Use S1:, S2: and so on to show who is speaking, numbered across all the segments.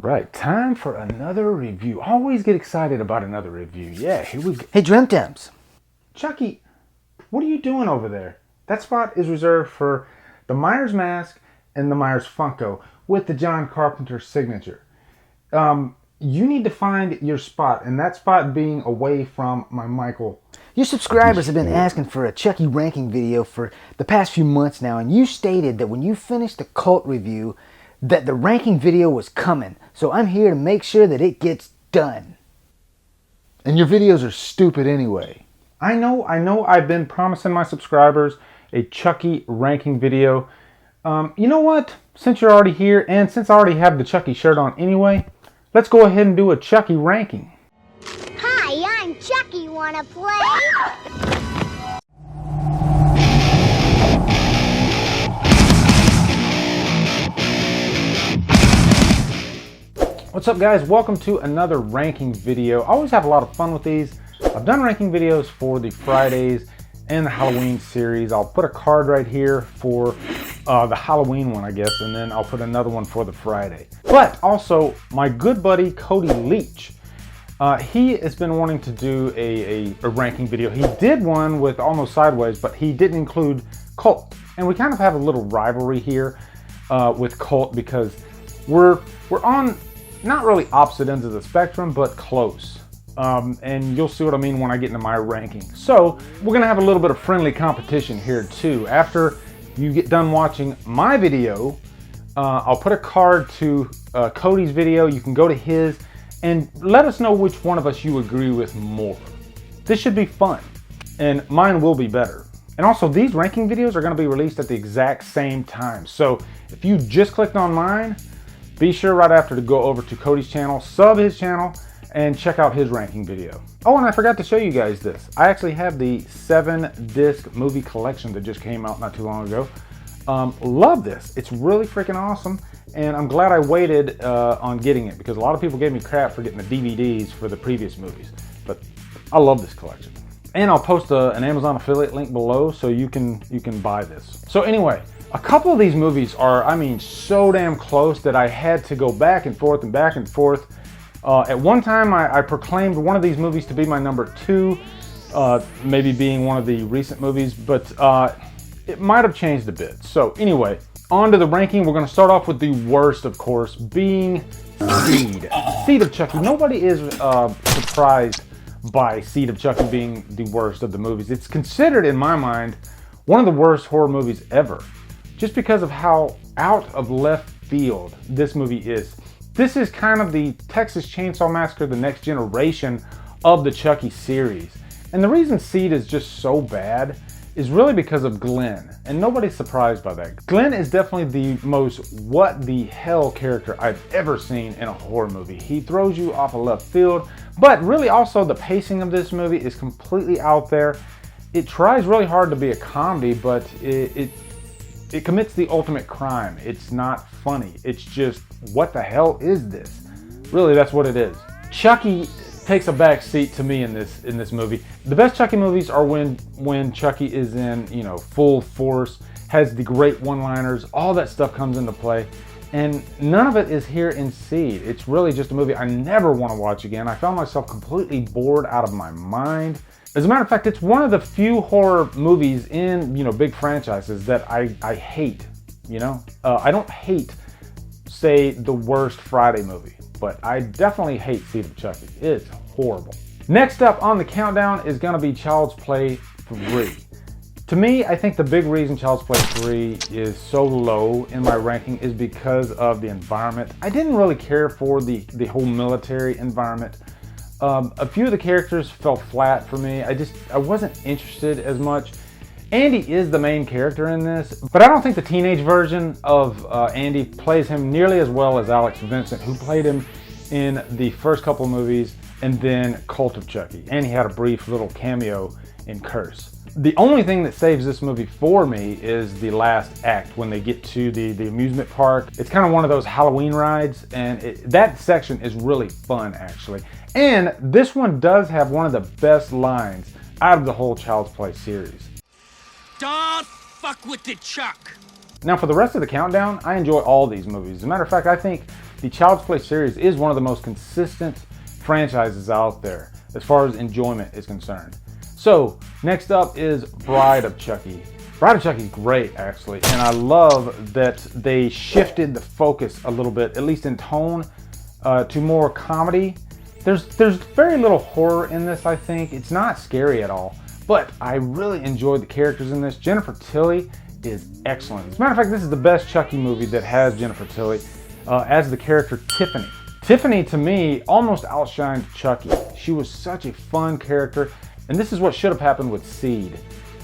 S1: right, time for another review. Always get excited about another review. Yeah, here we go.
S2: Hey, Drumdums.
S1: Chucky, what are you doing over there? That spot is reserved for the Myers mask and the Myers Funko with the John Carpenter signature. You need to find your spot, and that spot being away from my Michael.
S2: Your subscribers have been asking for a Chucky ranking video for the past few months now, and you stated that when you finished the Cult review that the ranking video was coming. So I'm here to make sure that it gets done.
S1: And your videos are stupid anyway. I know I've been promising my subscribers a Chucky ranking video. You know what? Since you're already here, and since I already have the Chucky shirt on anyway, let's go ahead and do a Chucky ranking.
S3: Hi, I'm Chucky. Wanna play?
S1: What's up, guys? Welcome to another ranking video. I always have a lot of fun with these. I've done ranking videos for the Fridays and the Halloween series. I'll put a card right here for the Halloween one, I guess, and then I'll put another one for the Friday. But also, my good buddy Cody Leach, he has been wanting to do a ranking video. He did one with Almost Sideways, but he didn't include Cult. And we kind of have a little rivalry here with Cult because we're on not really opposite ends of the spectrum, but close. And you'll see what I mean when I get into my ranking. So we're gonna have a little bit of friendly competition here too. After you get done watching my video, I'll put a card to Cody's video. You can go to his and let us know which one of us you agree with more. This should be fun, and mine will be better. And also, these ranking videos are gonna be released at the exact same time. So if you just clicked on mine, be sure right after to go over to Cody's channel, sub his channel, and check out his ranking video. Oh, and I forgot to show you guys this. I actually have the 7-disc movie collection that just came out not too long ago. Love this. It's really freaking awesome, and I'm glad I waited on getting it because a lot of people gave me crap for getting the DVDs for the previous movies. But I love this collection. And I'll post an Amazon affiliate link below so you can buy this. So anyway, a couple of these movies are, I mean, so damn close that I had to go back and forth and back and forth. At one time, I proclaimed one of these movies to be my number 2, maybe being one of the recent movies, but it might have changed a bit. So anyway, on to the ranking. We're going to start off with the worst, of course, being Seed. Seed of Chucky. Nobody is surprised by Seed of Chucky being the worst of the movies. It's considered, in my mind, one of the worst horror movies ever, just because of how out of left field this movie is. This is kind of the Texas Chainsaw Massacre, the next generation of the Chucky series. And the reason Seed is just so bad is really because of Glenn, and nobody's surprised by that. Glenn is definitely the most what the hell character I've ever seen in a horror movie. He throws you off of left field, but really also the pacing of this movie is completely out there. It tries really hard to be a comedy, but it commits the ultimate crime. It's not funny. It's just, what the hell is this? Really, that's what it is. Chucky takes a back seat to me in this movie. The best Chucky movies are when Chucky is in, you know, full force, has the great one-liners, all that stuff comes into play. And none of it is here in Seed. It's really just a movie I never want to watch again. I found myself completely bored out of my mind. As a matter of fact, it's one of the few horror movies in, you know, big franchises that I hate, you know? I don't hate, say, the worst Friday movie, but I definitely hate Seed of Chucky. It's horrible. Next up on the countdown is gonna be Child's Play 3. To me, I think the big reason Child's Play 3 is so low in my ranking is because of the environment. I didn't really care for the whole military environment. A few of the characters fell flat for me. I wasn't interested as much. Andy is the main character in this, but I don't think the teenage version of Andy plays him nearly as well as Alex Vincent, who played him in the first couple movies and then Cult of Chucky. And he had a brief little cameo in Curse. The only thing that saves this movie for me is the last act when they get to the amusement park. It's kind of one of those Halloween rides, and that section is really fun, actually. And this one does have one of the best lines out of the whole Child's Play series.
S4: Don't fuck with the Chuck.
S1: Now for the rest of the countdown, I enjoy all these movies. As a matter of fact, I think the Child's Play series is one of the most consistent franchises out there as far as enjoyment is concerned. So next up is Bride of Chucky. Bride of Chucky is great, actually, and I love that they shifted the focus a little bit, at least in tone, to more comedy. There's very little horror in this, I think. It's not scary at all, but I really enjoyed the characters in this. Jennifer Tilly is excellent. As a matter of fact, this is the best Chucky movie that has Jennifer Tilly as the character Tiffany. Tiffany, to me, almost outshined Chucky. She was such a fun character, and this is what should have happened with Seed.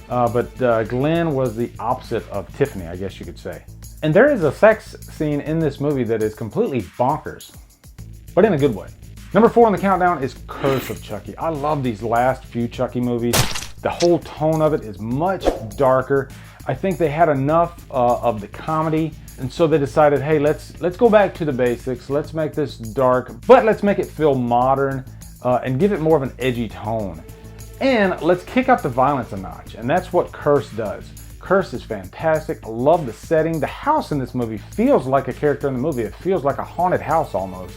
S1: But Glenn was the opposite of Tiffany, I guess you could say. And there is a sex scene in this movie that is completely bonkers, but in a good way. Number 4 on the countdown is Curse of Chucky. I love these last few Chucky movies. The whole tone of it is much darker. I think they had enough of the comedy, and so they decided, hey, let's go back to the basics. Let's make this dark, but let's make it feel modern and give it more of an edgy tone. And let's kick up the violence a notch, and that's what Curse does. Curse is fantastic. I love the setting. The house in this movie feels like a character in the movie. It feels like a haunted house almost.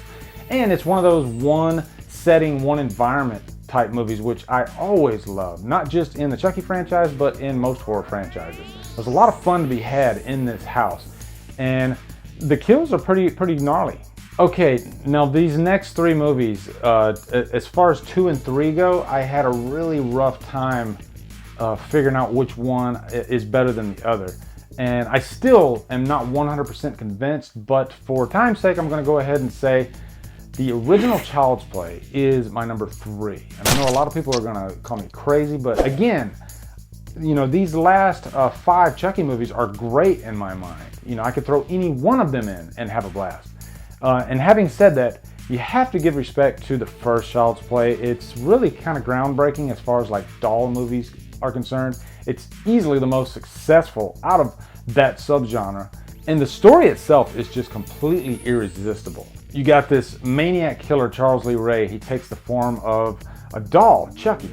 S1: And it's one of those one setting, one environment type movies, which I always love. Not just in the Chucky franchise, but in most horror franchises. There's a lot of fun to be had in this house. And the kills are pretty gnarly. Okay, now these next 3 movies, as far as 2 and 3 go, I had a really rough time figuring out which one is better than the other. And I still am not 100% convinced, but for time's sake, I'm gonna go ahead and say the original Child's Play is my number 3. And I know a lot of people are gonna call me crazy, but again, you know, these last 5 Chucky movies are great in my mind. You know, I could throw any one of them in and have a blast. And having said that, you have to give respect to the first Child's Play. It's really kind of groundbreaking as far as like doll movies are concerned. It's easily the most successful out of that subgenre. And the story itself is just completely irresistible. You got this maniac killer, Charles Lee Ray. He takes the form of a doll, Chucky,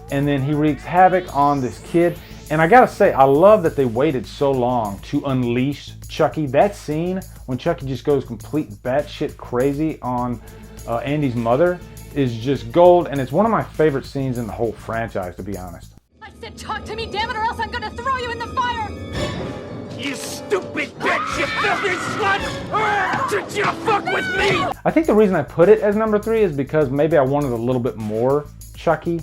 S1: and then he wreaks havoc on this kid. And I gotta say, I love that they waited so long to unleash Chucky. That scene when Chucky just goes complete batshit crazy on Andy's mother is just gold, and it's one of my favorite scenes in the whole franchise, to be honest.
S4: I said talk to me, damn it, or else I'm gonna throw you in the fire!
S5: You stupid bitch, you filthy slut! Did you fuck with me?
S1: I think the reason I put it as number 3 is because maybe I wanted a little bit more Chucky.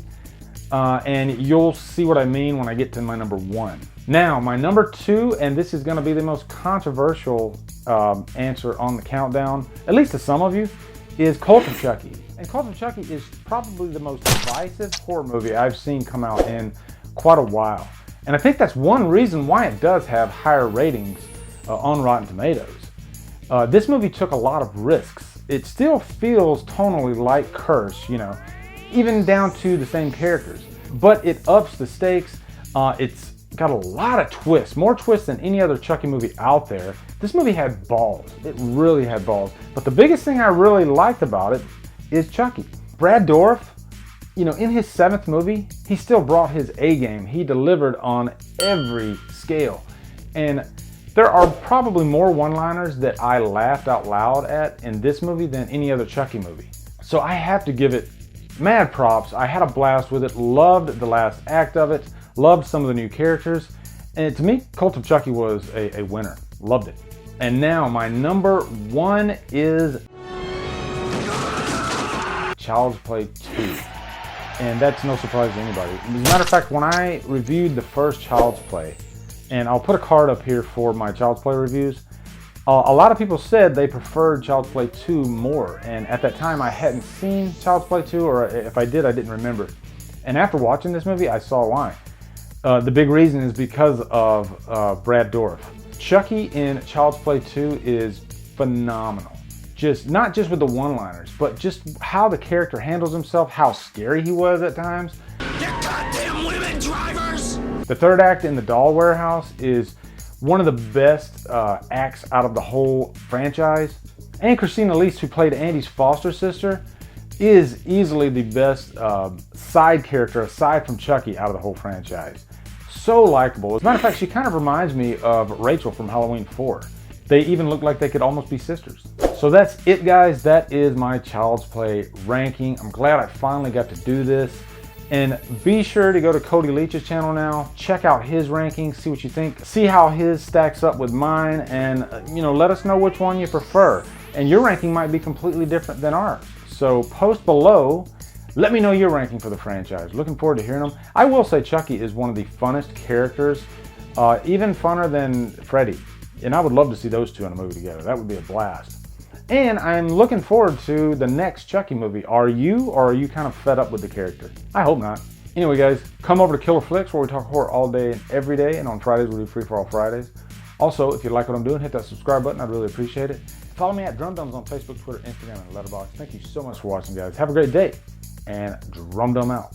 S1: And you'll see what I mean when I get to my number 1. Now, my number 2, and this is going to be the most controversial answer on the countdown, at least to some of you, is Cult of Chucky. And Cult of Chucky is probably the most divisive horror movie I've seen come out in quite a while. And I think that's one reason why it does have higher ratings on Rotten Tomatoes. This movie took a lot of risks. It still feels tonally like Curse, you know, even down to the same characters, but it ups the stakes. It's got a lot of twists, more twists than any other Chucky movie out there. This movie had balls. It really had balls. But the biggest thing I really liked about it is Chucky. Brad Dourif, you know, in his 7th movie, he still brought his A game. He delivered on every scale. And there are probably more one-liners that I laughed out loud at in this movie than any other Chucky movie. So I have to give it mad props. I had a blast with it, loved the last act of it, loved some of the new characters, and to me, Cult of Chucky was a winner. Loved it. And now my number 1 is Child's Play 2. And that's no surprise to anybody. As a matter of fact, when I reviewed the first Child's Play, and I'll put a card up here for my Child's Play reviews, a lot of people said they preferred Child's Play 2 more, and at that time I hadn't seen Child's Play 2, or if I did, I didn't remember. And after watching this movie, I saw why. The big reason is because of Brad Dourif. Chucky in Child's Play 2 is phenomenal. Not just with the one-liners, but just how the character handles himself, how scary he was at times.
S5: You goddamn women drivers!
S1: The third act in the doll warehouse is one of the best acts out of the whole franchise. And Christina Elise, who played Andy's foster sister, is easily the best side character aside from Chucky out of the whole franchise. so likable. As a matter of fact, she kind of reminds me of Rachel from Halloween 4. They even look like they could almost be sisters. So that's it, guys. That is my Child's Play ranking. I'm glad I finally got to do this. And be sure to go to Cody Leach's channel now, check out his rankings, see what you think, see how his stacks up with mine, and let us know which one you prefer. And your ranking might be completely different than ours. So post below, let me know your ranking for the franchise. Looking forward to hearing them. I will say Chucky is one of the funnest characters, even funner than Freddy. And I would love to see those two in a movie together. That would be a blast. And I'm looking forward to the next Chucky movie. Are you, or are you kind of fed up with the character? I hope not. Anyway, guys, come over to Killer Flicks where we talk horror all day and every day. And on Fridays, we do Free For All Fridays. Also, if you like what I'm doing, hit that subscribe button. I'd really appreciate it. Follow me at Drumdums on Facebook, Twitter, Instagram, and Letterboxd. Thank you so much for watching, guys. Have a great day, and Drumdum out.